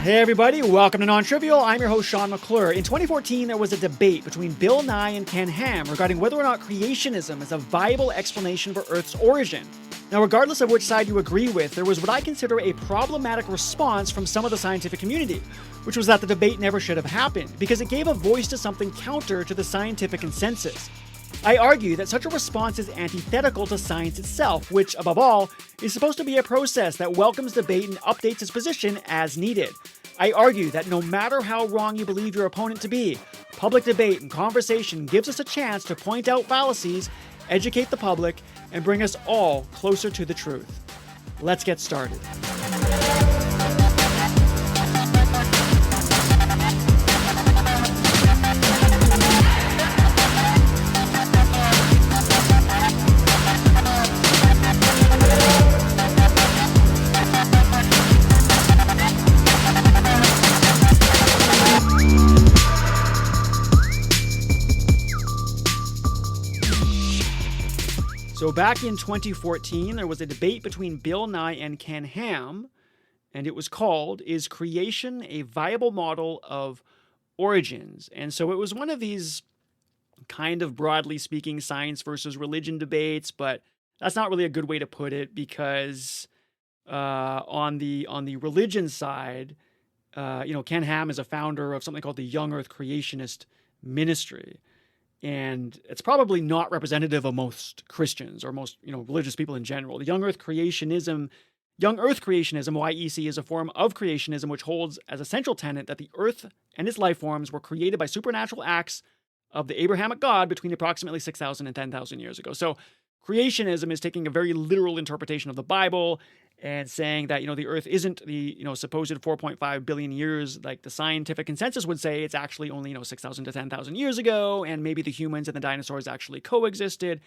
Hey everybody, welcome to NonTrivial. I'm your host Sean McClure. In 2014, there was a debate between Bill Nye and Ken Ham regarding whether or not creationism is a viable explanation for Earth's origin. Now, regardless of which side you agree with, there was what I consider a problematic response from some of the scientific community, which was that the debate never should have happened, because it gave a voice to something counter to the scientific consensus. I argue that such a response is antithetical to science itself, which, above all, is supposed to be a process that welcomes debate and updates its position as needed. I argue that no matter how wrong you believe your opponent to be, public debate and conversation gives us a chance to point out fallacies, educate the public, and bring us all closer to the truth. Let's get started. So back in 2014, there was a debate between Bill Nye and Ken Ham, and it was called, "Is Creation a Viable Model of Origins?" And so it was one of these kind of broadly speaking science versus religion debates, but that's not really a good way to put it, because on the religion side, Ken Ham is a founder of something called the Young Earth Creationist Ministry. And it's probably not representative of most Christians or most, religious people in general. The Young Earth Creationism, YEC, is a form of creationism which holds as a central tenet that the earth and its life forms were created by supernatural acts of the Abrahamic God between approximately 6,000 and 10,000 years ago. So creationism is taking a very literal interpretation of the Bible and saying that, the earth isn't the, supposed 4.5 billion years like the scientific consensus would say. It's actually only, 6,000 to 10,000 years ago, and maybe the humans and the dinosaurs actually coexisted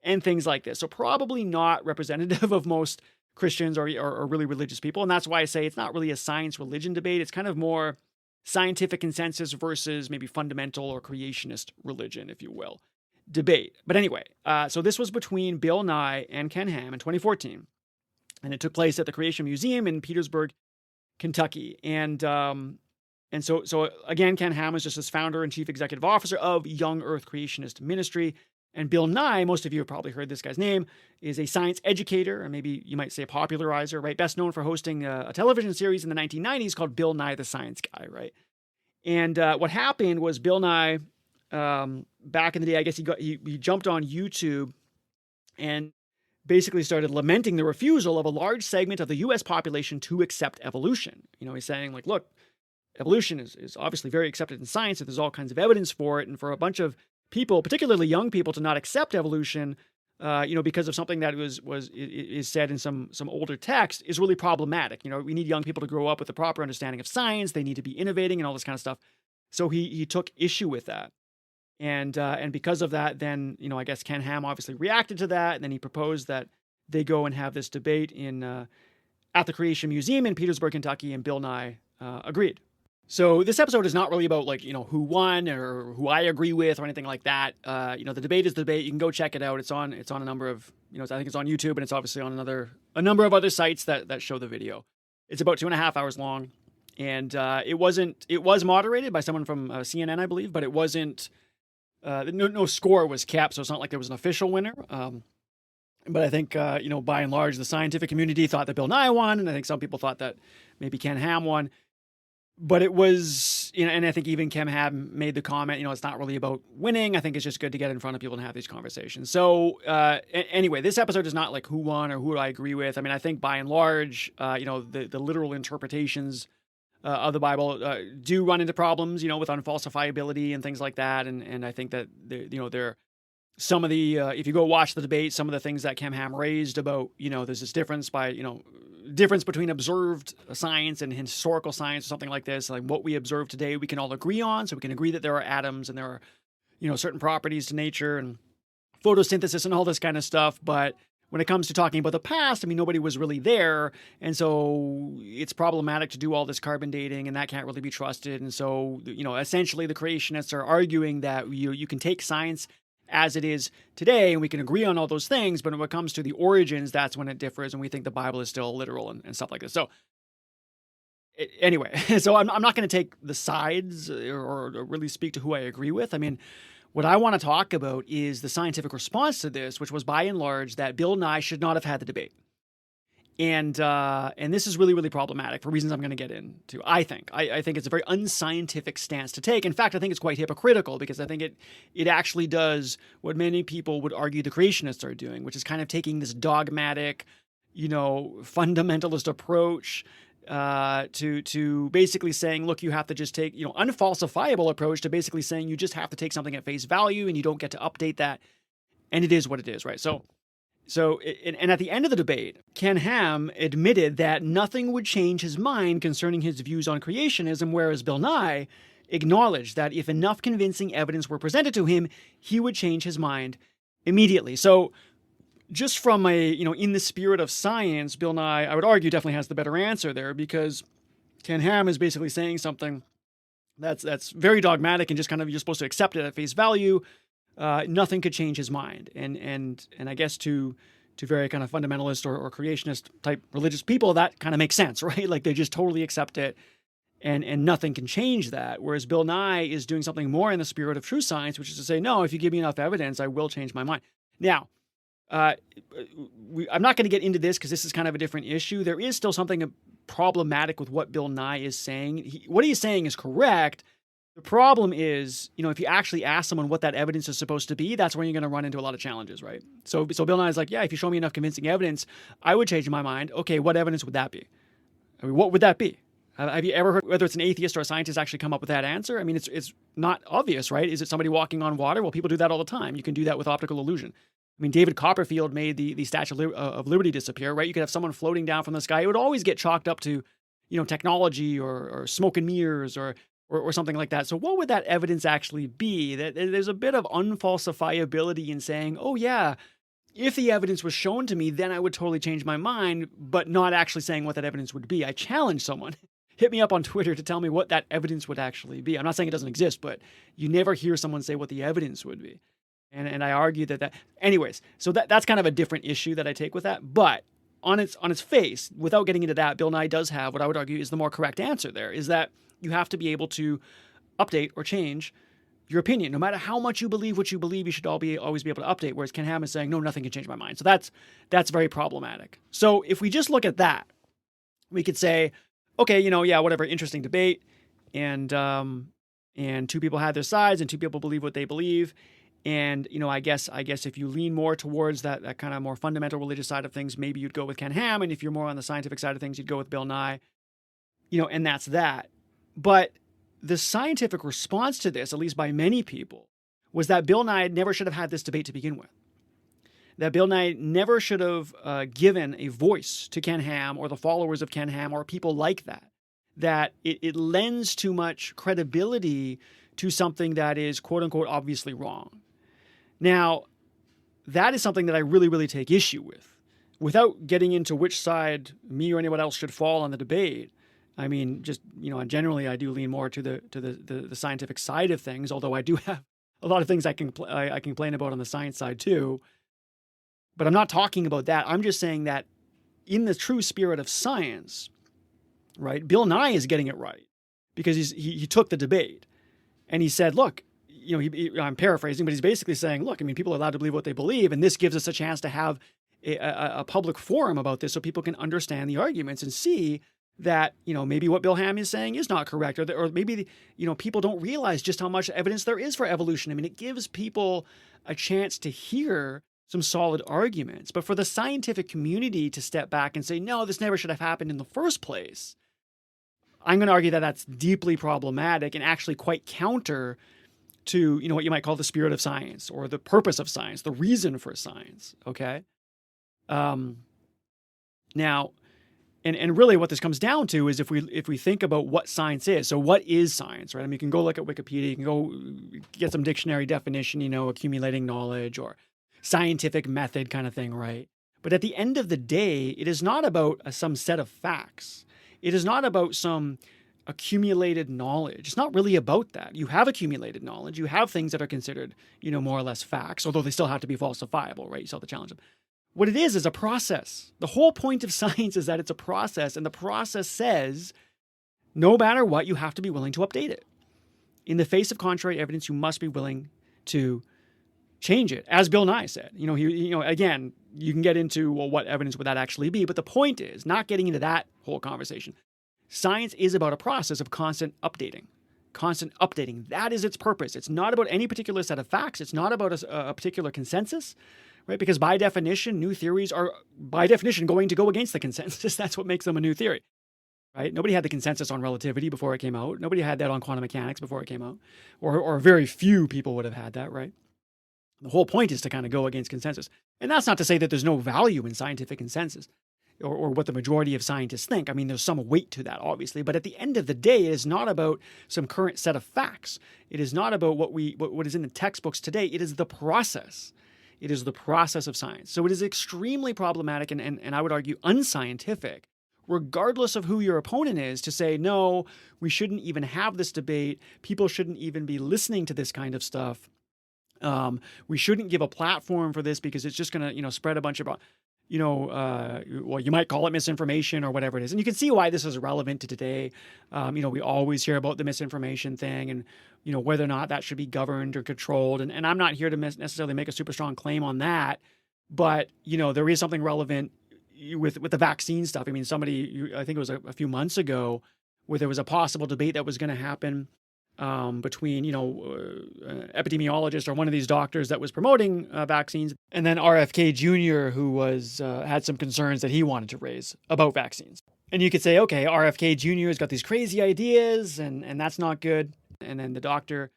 and things like this. So probably not representative of most Christians or really religious people. And that's why I say it's not really a science-religion debate. It's kind of more scientific consensus versus maybe fundamental or creationist religion, if you will, debate. But anyway, so this was between Bill Nye and Ken Ham in 2014. And it took place at the Creation Museum in Petersburg, Kentucky. And so again, Ken Ham is just this founder and chief executive officer of Young Earth Creationist Ministry. And Bill Nye, most of you have probably heard this guy's name, is a science educator, or maybe you might say a popularizer, right? Best known for hosting a television series in the 1990s called Bill Nye the Science Guy, right? And what happened was Bill Nye, back in the day, I guess he jumped on YouTube and basically started lamenting the refusal of a large segment of the U.S. population to accept evolution. He's saying, like, look, evolution is obviously very accepted in science, and there's all kinds of evidence for it. And for a bunch of people, particularly young people, to not accept evolution, because of something that is said in some older text, is really problematic. We need young people to grow up with a proper understanding of science. They need to be innovating and all this kind of stuff. So he took issue with that. And because of that, then, I guess Ken Ham obviously reacted to that. And then he proposed that they go and have this debate at the Creation Museum in Petersburg, Kentucky. And Bill Nye agreed. So this episode is not really about who won or who I agree with or anything like that. The debate is the debate. You can go check it out. It's on a number of, I think it's on YouTube, and it's obviously on a number of other sites that show the video. It's about 2.5 hours long. And it was moderated by someone from CNN, I believe, but it wasn't. No score was kept, so it's not like there was an official winner. But I think, by and large, the scientific community thought that Bill Nye won, and I think some people thought that maybe Ken Ham won. But it was, and I think even Ken Ham made the comment, it's not really about winning. I think it's just good to get in front of people and have these conversations. So anyway, this episode is not like who won or who do I agree with. I mean, I think by and large, the literal interpretations of the Bible do run into problems, with unfalsifiability and things like that. And I think that, there some of the, if you go watch the debate, some of the things that Ken Ham raised about, there's this difference between observed science and historical science or something like this. Like what we observe today, we can all agree on. So we can agree that there are atoms and there are, certain properties to nature and photosynthesis and all this kind of stuff. But when it comes to talking about the past, nobody was really there. And so it's problematic to do all this carbon dating, and that can't really be trusted. And so, essentially the creationists are arguing that you can take science as it is today, and we can agree on all those things, but when it comes to the origins, that's when it differs, and we think the Bible is still literal and stuff like this. So Anyway, so I'm not going to take the sides or really speak to who I agree with. I mean, what I want to talk about is the scientific response to this, which was by and large that Bill Nye should not have had the debate. And this is really, really problematic for reasons I'm going to get into. I think it's a very unscientific stance to take. In fact, I think it's quite hypocritical because I think it actually does what many people would argue the creationists are doing, which is kind of taking this dogmatic, fundamentalist approach to basically saying, look, you have to just take, unfalsifiable approach to basically saying you just have to take something at face value and you don't get to update that. And it is what it is, right? So at the end of the debate, Ken Ham admitted that nothing would change his mind concerning his views on creationism, whereas Bill Nye acknowledged that if enough convincing evidence were presented to him, he would change his mind immediately. So just from in the spirit of science, Bill Nye, I would argue, definitely has the better answer there, because Ken Ham is basically saying something that's very dogmatic and just kind of you're supposed to accept it at face value. Nothing could change his mind. And I guess to very kind of fundamentalist or creationist type religious people, that kind of makes sense, right? Like they just totally accept it and nothing can change that. Whereas Bill Nye is doing something more in the spirit of true science, which is to say, no, if you give me enough evidence, I will change my mind. Now, I'm not going to get into this because this is kind of a different issue. There is still something problematic with what Bill Nye is saying. What he's saying is correct. The problem is, if you actually ask someone what that evidence is supposed to be, that's when you're going to run into a lot of challenges, right? So Bill Nye is like, yeah, if you show me enough convincing evidence, I would change my mind. Okay, what evidence would that be? I mean, what would that be? Have you ever heard, whether it's an atheist or a scientist, actually come up with that answer? I mean, it's not obvious, right? Is it somebody walking on water? Well, people do that all the time. You can do that with optical illusion. I mean, David Copperfield made the Statue of Liberty disappear, right? You could have someone floating down from the sky. It would always get chalked up to, technology or smoke and mirrors or something like that. So what would that evidence actually be? That there's a bit of unfalsifiability in saying, oh yeah, if the evidence was shown to me, then I would totally change my mind, but not actually saying what that evidence would be. I challenge someone. Hit me up on Twitter to tell me what that evidence would actually be. I'm not saying it doesn't exist, but you never hear someone say what the evidence would be. And I argue that anyways, so that's kind of a different issue that I take with that. But on its face, without getting into that, Bill Nye does have what I would argue is the more correct answer there, is that you have to be able to update or change your opinion. No matter how much you believe what you believe, you should always be able to update. Whereas Ken Ham is saying, no, nothing can change my mind. So that's very problematic. So if we just look at that, we could say, okay, yeah, whatever, interesting debate. And two people had their sides and two people believe what they believe. And, I guess if you lean more towards that kind of more fundamental religious side of things, maybe you'd go with Ken Ham. And if you're more on the scientific side of things, you'd go with Bill Nye, and that's that. But the scientific response to this, at least by many people, was that Bill Nye never should have had this debate to begin with. That Bill Nye never should have given a voice to Ken Ham or the followers of Ken Ham or people like that. That it lends too much credibility to something that is, quote unquote, obviously wrong. Now, that is something that I really, really take issue with. Without getting into which side me or anyone else should fall on the debate, I mean, just, generally I do lean more to the scientific side of things, although I do have a lot of things I can complain about on the science side too. But I'm not talking about that. I'm just saying that in the true spirit of science, right, Bill Nye is getting it right because he took the debate and he said, look, I'm paraphrasing, but he's basically saying, look, I mean, people are allowed to believe what they believe, and this gives us a chance to have a public forum about this so people can understand the arguments and see that, maybe what Bill Ham is saying is not correct, or maybe, people don't realize just how much evidence there is for evolution. I mean, it gives people a chance to hear some solid arguments. But for the scientific community to step back and say, no, this never should have happened in the first place, I'm going to argue that that's deeply problematic and actually quite counter to, what you might call the spirit of science or the purpose of science, the reason for science, okay? Now, and really what this comes down to is if we think about what science is. So what is science, right? I mean, you can go look at Wikipedia, you can go get some dictionary definition, accumulating knowledge or scientific method kind of thing, right? But at the end of the day, it is not about some set of facts. It is not about some accumulated knowledge. It's not really about that. You have accumulated knowledge. You have things that are considered, more or less facts, although they still have to be falsifiable, right? You still have to challenge them. What it is a process. The whole point of science is that it's a process, and the process says No matter what, you have to be willing to update it. In the face of contrary evidence, you must be willing to change it, as Bill Nye said. Again, you can get into, well, what evidence would that actually be? But the point is, not getting into that whole conversation. Science is about a process of constant updating. Constant updating. That is its purpose. It's not about any particular set of facts. It's not about a particular consensus, right? Because by definition, new theories are, by definition, going to go against the consensus. That's what makes them a new theory, right? Nobody had the consensus on relativity before it came out. Nobody had that on quantum mechanics before it came out. Or very few people would have had that, right? The whole point is to kind of go against consensus. And that's not to say that there's no value in scientific consensus or what the majority of scientists think. I mean, there's some weight to that, obviously. But at the end of the day, it is not about some current set of facts. It is not about what is in the textbooks today. It is the process. It is the process of science. So it is extremely problematic and I would argue unscientific, regardless of who your opponent is, to say, no, we shouldn't even have this debate. People shouldn't even be listening to this kind of stuff. We shouldn't give a platform for this because it's just going to, spread a bunch of, well, you might call it misinformation or whatever it is. And you can see why this is relevant to today. We always hear about the misinformation thing and, whether or not that should be governed or controlled. And I'm not here to necessarily make a super strong claim on that. But, there is something relevant with the vaccine stuff. I mean, I think it was a few months ago where there was a possible debate that was going to happen between, epidemiologist or one of these doctors that was promoting vaccines, and then RFK Jr., who was had some concerns that he wanted to raise about vaccines. And you could say, okay, RFK Jr. has got these crazy ideas, and that's not good. And then the doctor,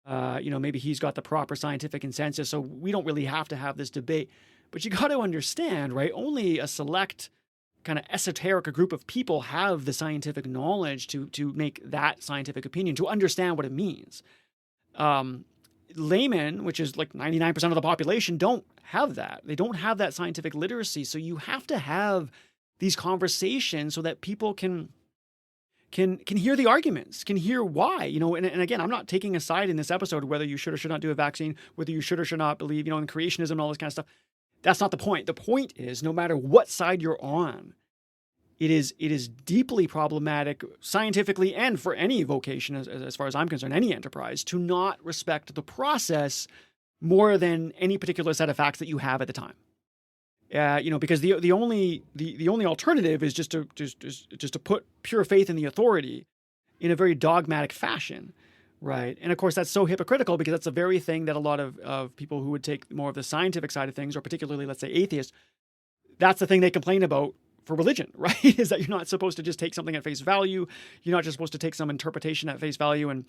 maybe he's got the proper scientific consensus, so we don't really have to have this debate. But you got to understand, right? Only a select kind of esoteric group of people have the scientific knowledge to make that scientific opinion, to understand what it means. Laymen, which is like 99% of the population, don't have that. They don't have that scientific literacy. So you have to have these conversations so that people can hear the arguments, can hear why, and again, I'm not taking a side in this episode, whether you should or should not do a vaccine, whether you should or should not believe, in creationism and all this kind of stuff. That's not the point. The point is, no matter what side you're on, it is deeply problematic scientifically and for any vocation, as far as I'm concerned, any enterprise, to not respect the process more than any particular set of facts that you have at the time. Because the only alternative is just to put pure faith in the authority in a very dogmatic fashion. Right. And of course, that's so hypocritical because that's the very thing that a lot of people who would take more of the scientific side of things, or particularly, let's say, atheists, that's the thing they complain about for religion, right? Is that you're not supposed to just take something at face value. You're not just supposed to take some interpretation at face value and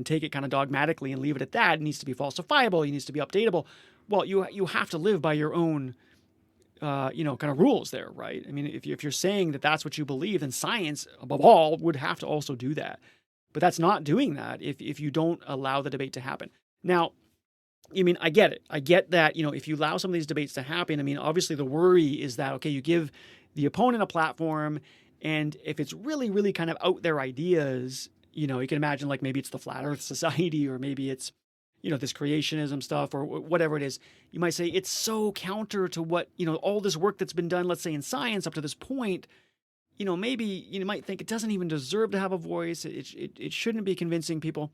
take it kind of dogmatically and leave it at that. It needs to be falsifiable. It needs to be updatable. Well, you have to live by your own, kind of rules there, right? I mean, if you're saying that that's what you believe, then science, above all, would have to also do that. But that's not doing that if you don't allow the debate to happen. Now, I get it. I get that, if you allow some of these debates to happen, obviously the worry is that, okay, you give the opponent a platform, and if it's really, really kind of out there ideas, you can imagine like maybe it's the Flat Earth Society, or maybe it's, this creationism stuff or whatever it is. You might say it's so counter to what, all this work that's been done, let's say in science up to this point. Maybe you might think it doesn't even deserve to have a voice. It shouldn't be convincing people.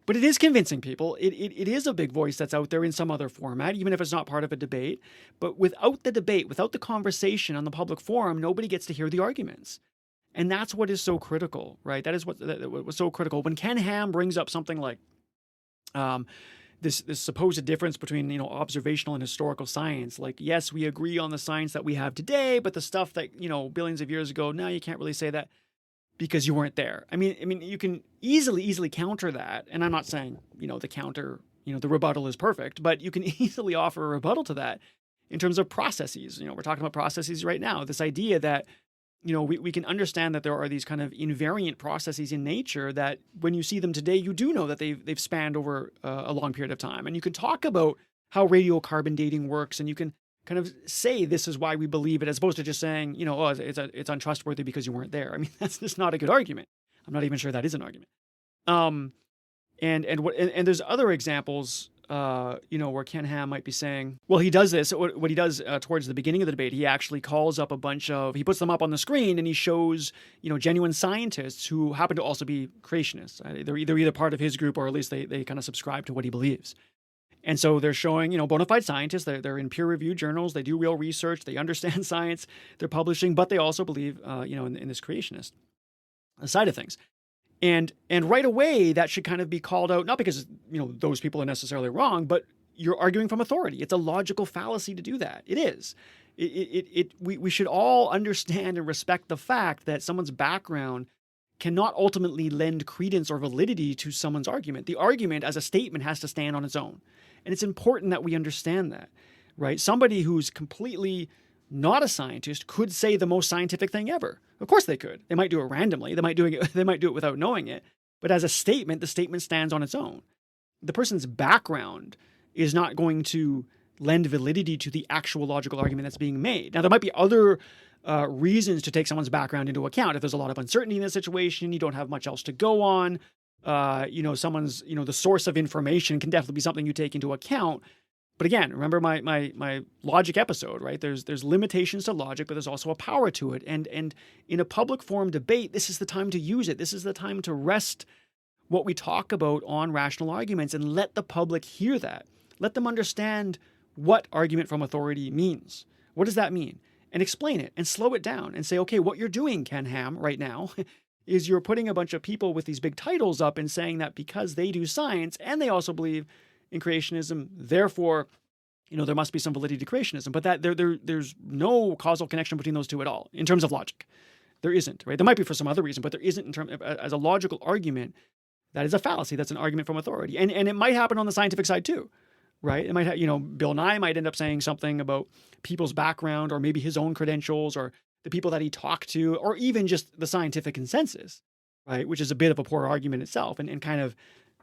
But it is convincing people. It is a big voice that's out there in some other format, even if it's not part of a debate. But without the debate, without the conversation on the public forum, nobody gets to hear the arguments. And that's what is so critical, right? That is what was so critical. When Ken Ham brings up something like this supposed difference between, observational and historical science. Like, yes, we agree on the science that we have today, but the stuff that, billions of years ago, no, you can't really say that because you weren't there. I mean, you can easily counter that. And I'm not saying, the counter, the rebuttal is perfect, but you can easily offer a rebuttal to that in terms of processes. We're talking about processes right now. This idea that, we can understand that there are these kind of invariant processes in nature that when you see them today, you do know that they've spanned over a long period of time. And you can talk about how radiocarbon dating works, and you can kind of say this is why we believe it, as opposed to just saying, it's untrustworthy because you weren't there. I mean, that's just not a good argument. I'm not even sure that is an argument. And there's other examples where Ken Ham might be saying, well, he does this. What he does towards the beginning of the debate, he actually calls up he puts them up on the screen and he shows, genuine scientists who happen to also be creationists. They're either part of his group or at least they kind of subscribe to what he believes. And so they're showing, bona fide scientists. They're in peer-reviewed journals. They do real research. They understand science. They're publishing, but they also believe, in this creationist side of things. And right away, that should kind of be called out, not because, those people are necessarily wrong, but you're arguing from authority. It's a logical fallacy to do that. It is. We should all understand and respect the fact that someone's background cannot ultimately lend credence or validity to someone's argument. The argument as a statement has to stand on its own. And it's important that we understand that, right? Somebody who's completely not a scientist could say the most scientific thing ever. Of course they could. They might do it randomly. They might do it without knowing it. But as a statement, the statement stands on its own. The person's background is not going to lend validity to the actual logical argument that's being made. Now, there might be other reasons to take someone's background into account. If there's a lot of uncertainty in the situation, you don't have much else to go on, someone's, the source of information can definitely be something you take into account. But again, remember my logic episode, right? There's limitations to logic, but there's also a power to it. And in a public forum debate, this is the time to use it. This is the time to rest what we talk about on rational arguments and let the public hear that. Let them understand what argument from authority means. What does that mean? And explain it and slow it down and say, okay, what you're doing, Ken Ham, right now is you're putting a bunch of people with these big titles up and saying that because they do science and they also believe in creationism, therefore, there must be some validity to creationism. But that there's no causal connection between those two at all in terms of logic. There isn't, right? There might be for some other reason, but there isn't as a logical argument. That is a fallacy. That's an argument from authority, and it might happen on the scientific side too, right? It might Bill Nye might end up saying something about people's background or maybe his own credentials or the people that he talked to, or even just the scientific consensus, right? Which is a bit of a poor argument itself, and kind of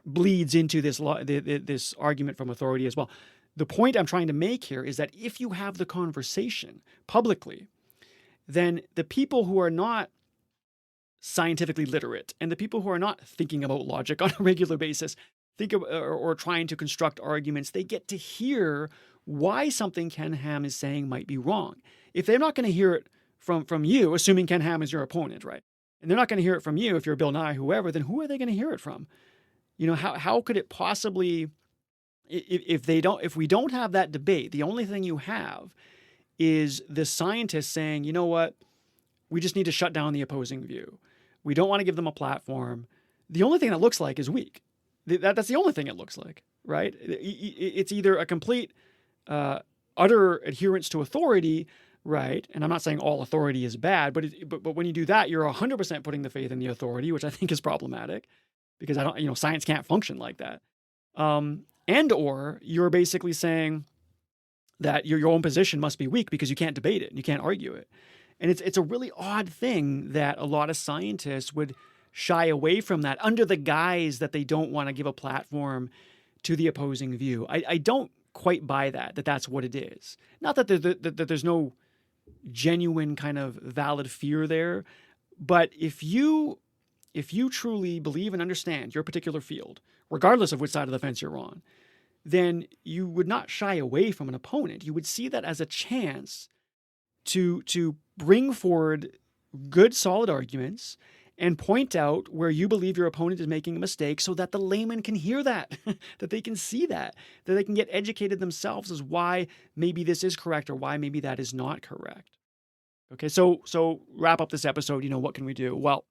bleeds into this argument from authority as well. The point I'm trying to make here is that if you have the conversation publicly, then the people who are not scientifically literate and the people who are not thinking about logic on a regular basis or trying to construct arguments, they get to hear why something Ken Ham is saying might be wrong. If they're not going to hear it from you, assuming Ken Ham is your opponent, right? And they're not going to hear it from you if you're Bill Nye, whoever, then who are they going to hear it from? How could it possibly, if we don't have that debate, the only thing you have is the scientists saying, you know what, we just need to shut down the opposing view. We don't want to give them a platform. The only thing that looks like is weak. That's the only thing it looks like, right? It's either a complete, utter adherence to authority, right? And I'm not saying all authority is bad, but when you do that, you're 100% putting the faith in the authority, which I think is problematic because science can't function like that. Or you're basically saying that your own position must be weak because you can't debate it and you can't argue it. And it's a really odd thing that a lot of scientists would shy away from that under the guise that they don't want to give a platform to the opposing view. I don't quite buy that's what it is. Not that there's no genuine kind of valid fear there, but if you truly believe and understand your particular field, regardless of which side of the fence you're on, then you would not shy away from an opponent. You would see that as a chance to bring forward good, solid arguments and point out where you believe your opponent is making a mistake so that the layman can hear that, that they can see that they can get educated themselves as why maybe this is correct or why maybe that is not correct. Okay, so wrap up this episode, what can we do? Well,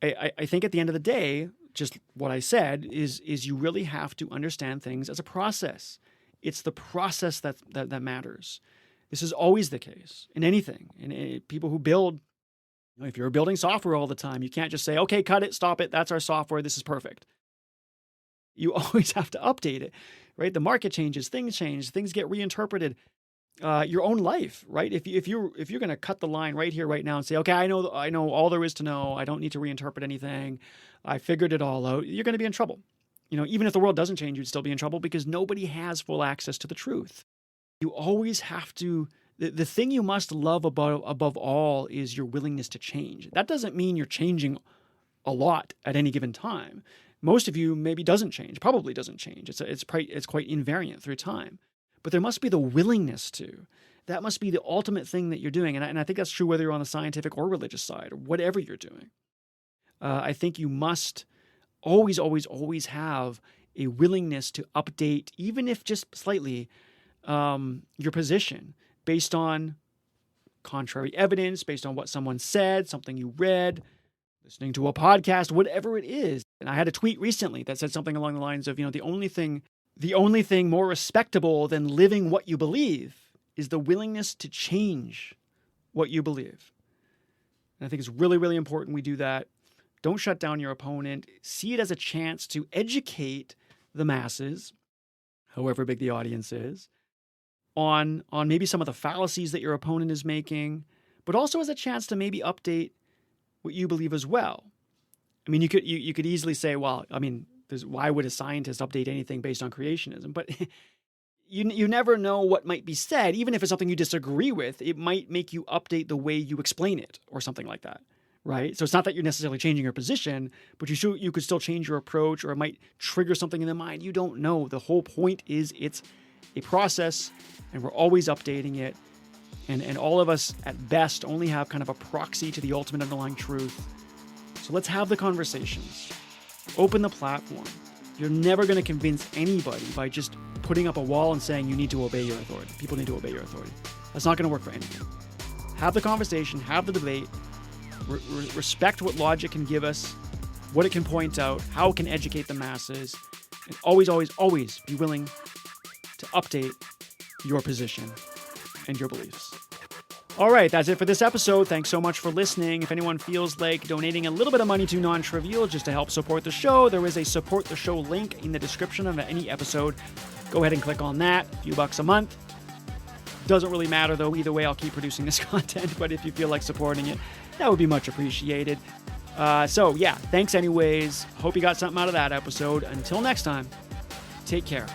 I think at the end of the day, just what I said is you really have to understand things as a process. It's the process that matters. This is always the case in anything. And people who build, if you're building software all the time, you can't just say, okay, cut it, stop it. That's our software. This is perfect. You always have to update it, right? The market changes, things change, things get reinterpreted. Your own life, right? If you're going to cut the line right here, right now, and say, okay, I know all there is to know. I don't need to reinterpret anything. I figured it all out. You're going to be in trouble. Even if the world doesn't change, you'd still be in trouble because nobody has full access to the truth. You always have to. The thing you must love above all is your willingness to change. That doesn't mean you're changing a lot at any given time. most of you maybe probably doesn't change. It's quite invariant through time. But there must be the willingness to. That must be the ultimate thing that you're doing. And I think that's true whether you're on the scientific or religious side or whatever you're doing. I think you must always, always, always have a willingness to update, even if just slightly, your position based on contrary evidence, based on what someone said, something you read, listening to a podcast, whatever it is. And I had a tweet recently that said something along the lines of, the only thing more respectable than living what you believe is the willingness to change what you believe. And I think it's really, really important we do that. Don't shut down your opponent. See it as a chance to educate the masses, however big the audience is, on maybe some of the fallacies that your opponent is making, but also as a chance to maybe update what you believe as well. I mean, you could easily say, well, I mean, why would a scientist update anything based on creationism? But you never know what might be said, even if it's something you disagree with. It might make you update the way you explain it or something like that, right? So it's not that you're necessarily changing your position, but you could still change your approach, or it might trigger something in the mind. You don't know. The whole point is it's a process, and we're always updating it. And all of us, at best, only have kind of a proxy to the ultimate underlying truth. So let's have the conversations. Open the platform. You're never going to convince anybody by just putting up a wall and saying you need to obey your authority. People need to obey your authority. That's not going to work for anything. Have the conversation, have the debate, respect what logic can give us, what it can point out, how it can educate the masses, and always, always, always be willing to update your position and your beliefs. All right, that's it for this episode. Thanks so much for listening. If anyone feels like donating a little bit of money to NonTrivial just to help support the show, there is a support the show link in the description of any episode. Go ahead and click on that. A few bucks a month. Doesn't really matter though. Either way, I'll keep producing this content. But if you feel like supporting it, that would be much appreciated. So yeah, thanks anyways. Hope you got something out of that episode. Until next time, take care.